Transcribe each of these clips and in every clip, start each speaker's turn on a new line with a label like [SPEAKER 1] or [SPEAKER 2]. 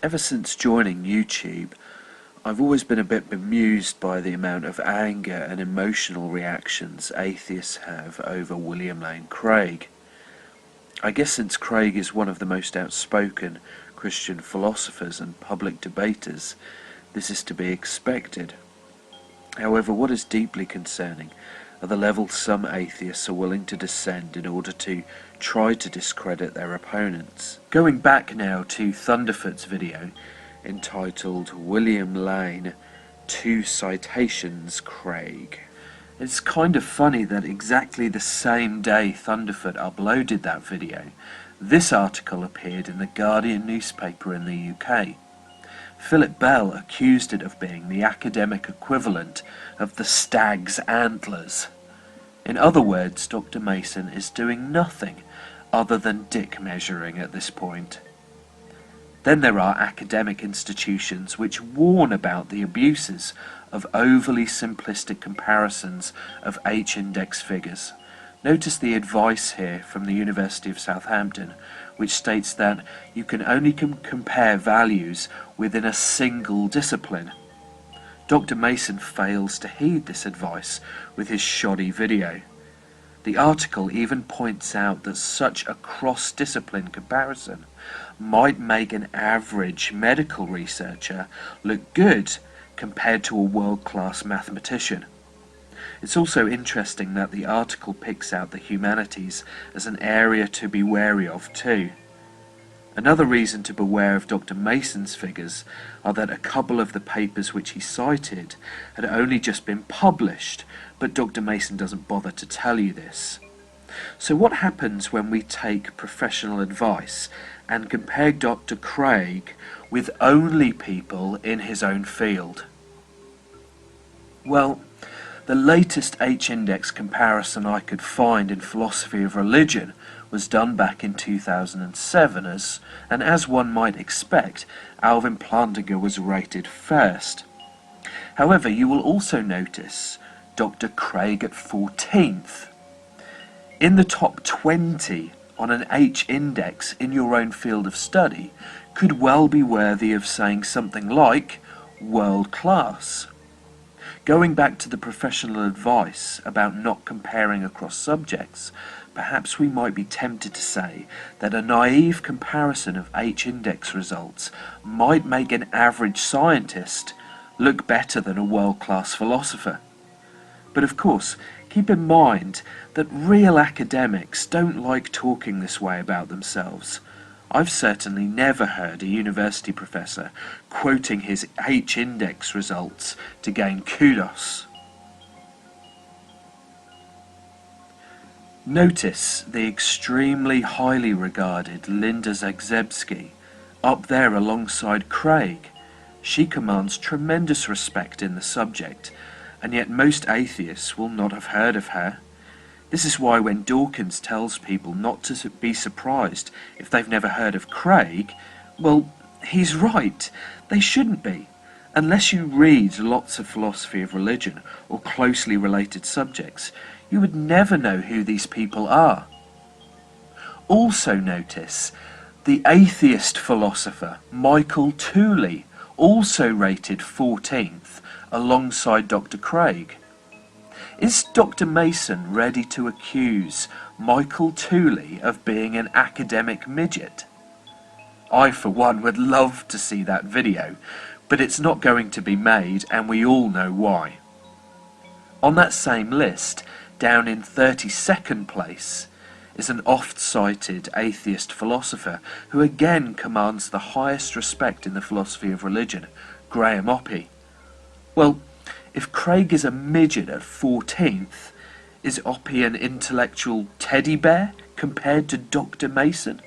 [SPEAKER 1] Ever since joining YouTube, I've always been a bit bemused by the amount of anger and emotional reactions atheists have over William Lane Craig. I guess since Craig is one of the most outspoken Christian philosophers and public debaters, this is to be expected. However, what is deeply concerning are the levels some atheists are willing to descend in order to try to discredit their opponents. Going back now to Thunderf00t's video entitled William Lane, 2 Citations Craig. It's kind of funny that exactly the same day Thunderf00t uploaded that video, this article appeared in the Guardian newspaper in the UK. Philip Bell accused it of being the academic equivalent of the stag's antlers. In other words, Dr. Mason is doing nothing other than dick measuring at this point. Then there are academic institutions which warn about the abuses of overly simplistic comparisons of H-index figures. Notice the advice here from the University of Southampton, which states that you can only compare values within a single discipline. Dr. Mason fails to heed this advice with his shoddy video. The article even points out that such a cross-discipline comparison might make an average medical researcher look good compared to a world-class mathematician. It's also interesting that the article picks out the humanities as an area to be wary of too. Another reason to beware of Dr. Mason's figures are that a couple of the papers which he cited had only just been published, but Dr. Mason doesn't bother to tell you this. So what happens when we take professional advice and compare Dr. Craig with only people in his own field? Well, the latest H-index comparison I could find in philosophy of religion was done back in 2007 and as one might expect, Alvin Plantinga was rated first. However, you will also notice Dr. Craig at 14th. In the top 20 on an H-index in your own field of study could well be worthy of saying something like world class. Going back to the professional advice about not comparing across subjects, perhaps we might be tempted to say that a naive comparison of H-index results might make an average scientist look better than a world-class philosopher. But of course, keep in mind that real academics don't like talking this way about themselves. I've certainly never heard a university professor quoting his H-index results to gain kudos. Notice the extremely highly regarded Linda Zagzebski, up there alongside Craig. She commands tremendous respect in the subject, and yet most atheists will not have heard of her. This is why when Dawkins tells people not to be surprised if they've never heard of Craig, well, he's right, they shouldn't be. Unless you read lots of philosophy of religion or closely related subjects, you would never know who these people are. Also notice the atheist philosopher Michael Tooley, also rated 14th alongside Dr. Craig. Is Dr. Mason ready to accuse Michael Tooley of being an academic midget? I for one would love to see that video, but it's not going to be made and we all know why. On that same list, down in 32nd place, is an oft-cited atheist philosopher who again commands the highest respect in the philosophy of religion, Graham Oppy. Well, if Craig is a midget at 14th, is Oppy an intellectual teddy bear compared to Dr. Mason?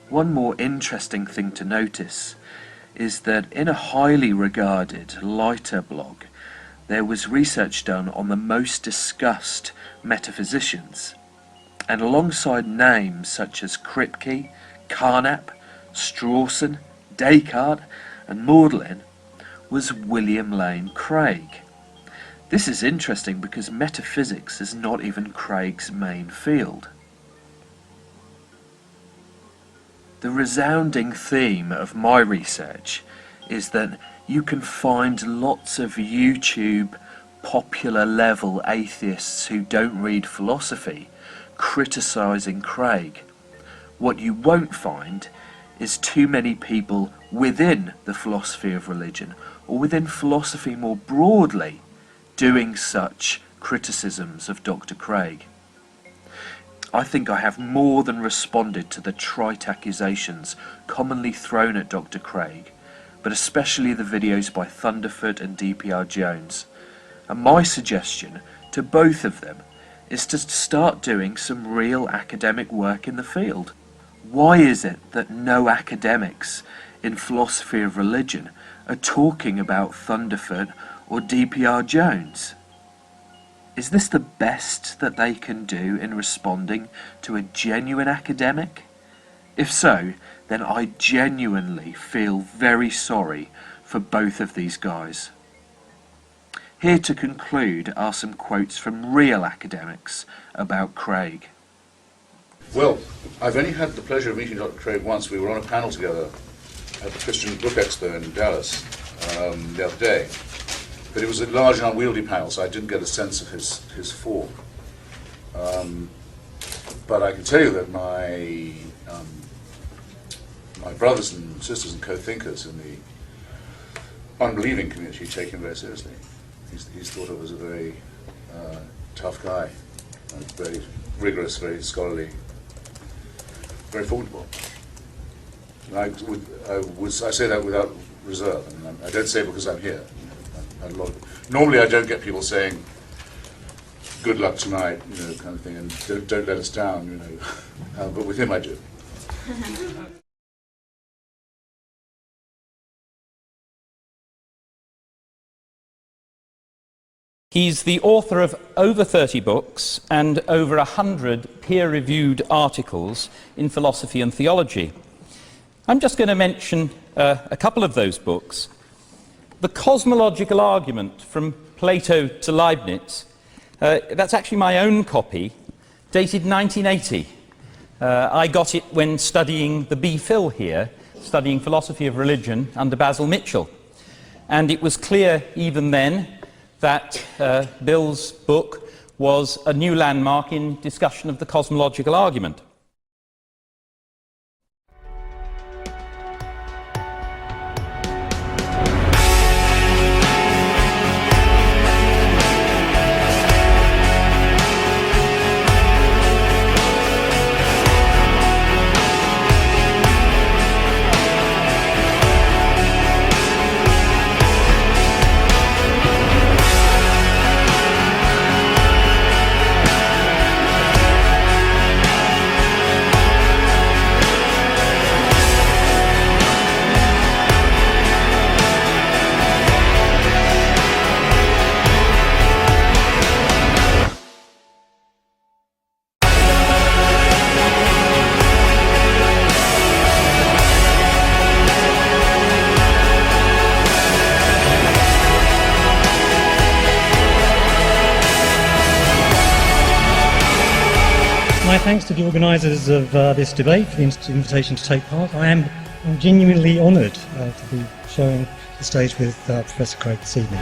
[SPEAKER 1] One more interesting thing to notice is that in a highly regarded lighter blog, there was research done on the most discussed metaphysicians, and alongside names such as Kripke, Carnap, Strawson, Descartes and Maudlin was William Lane Craig. This is interesting because metaphysics is not even Craig's main field. The resounding theme of my research is that you can find lots of YouTube popular level atheists who don't read philosophy criticising Craig. What you won't find is too many people within the philosophy of religion, or within philosophy more broadly, doing such criticisms of Dr. Craig. I think I have more than responded to the trite accusations commonly thrown at Dr. Craig, but especially the videos by Thunderf00t and DPR Jones. And my suggestion to both of them is to start doing some real academic work in the field. Why is it that no academics in philosophy of religion are talking about Thunderf00t or DPR Jones? Is this the best that they can do in responding to a genuine academic? If so, then I genuinely feel very sorry for both of these guys. Here to conclude are some quotes from real academics about Craig.
[SPEAKER 2] Well, I've only had the pleasure of meeting Dr. Craig once. We were on a panel together at the Christian Book Expo in Dallas the other day. But it was a large and unwieldy panel, so I didn't get a sense of his form. But I can tell you that my brothers and sisters and co-thinkers in the unbelieving community take him very seriously. He's thought of as a very tough guy, and very rigorous, very scholarly, very formidable. And I say that without reserve. I don't say it because I'm here. Normally I don't get people saying, good luck tonight, kind of thing, and don't let us down, but with him I do.
[SPEAKER 3] He's the author of over 30 books and over 100 peer-reviewed articles in philosophy and theology. I'm just going to mention a couple of those books. The Cosmological Argument from Plato to Leibniz, that's actually my own copy, dated 1980. I got it when studying the B.Phil here, studying philosophy of religion under Basil Mitchell. And it was clear even then that Bill's book was a new landmark in discussion of the cosmological argument.
[SPEAKER 4] My thanks to the organisers of this debate for the invitation to take part. I'm genuinely honoured to be sharing the stage with Professor Craig this evening.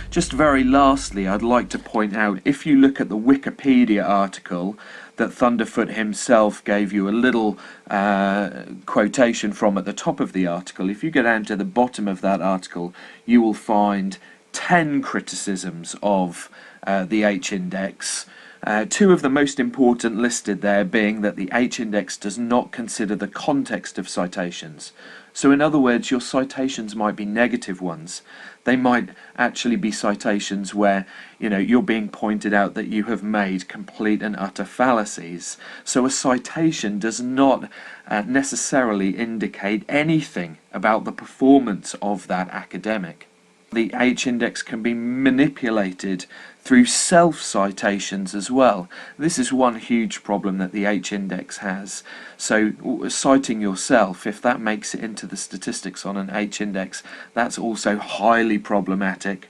[SPEAKER 1] Just very lastly, I'd like to point out, if you look at the Wikipedia article that Thunderf00t himself gave you a little quotation from at the top of the article, if you go down to the bottom of that article, you will find 10 criticisms of the H-index. Two of the most important listed there being that the H-index does not consider the context of citations. So in other words, your citations might be negative ones. They might actually be citations where, you're being pointed out that you have made complete and utter fallacies. So a citation does not necessarily indicate anything about the performance of that academic. The H-index can be manipulated through self-citations as well. This is one huge problem that the H-index has. So citing yourself, if that makes it into the statistics on an H-index, that's also highly problematic.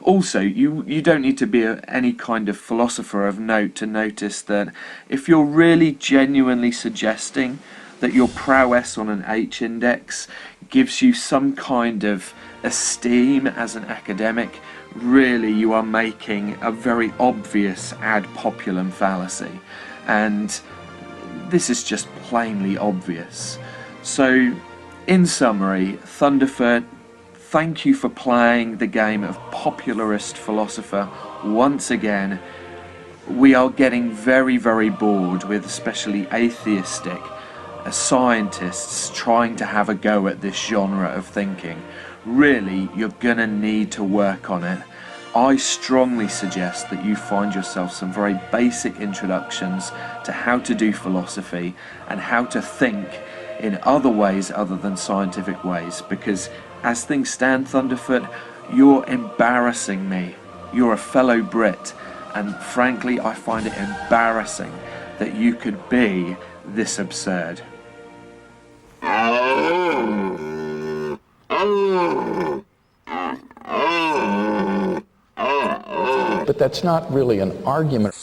[SPEAKER 1] Also, you don't need to be any kind of philosopher of note to notice that if you're really genuinely suggesting that your prowess on an H-index gives you some kind of esteem as an academic, really you are making a very obvious ad populum fallacy, and this is just plainly obvious. So, in summary, Thunderf00t, thank you for playing the game of popularist philosopher once again. We are getting very, very bored with especially atheistic scientists trying to have a go at this genre of thinking. Really, you're gonna need to work on it. I strongly suggest that you find yourself some very basic introductions to how to do philosophy and how to think in other ways other than scientific ways, because as things stand, Thunderf00t, you're embarrassing me. You're a fellow Brit, and frankly I find it embarrassing that you could be this absurd.
[SPEAKER 5] But that's not really an argument.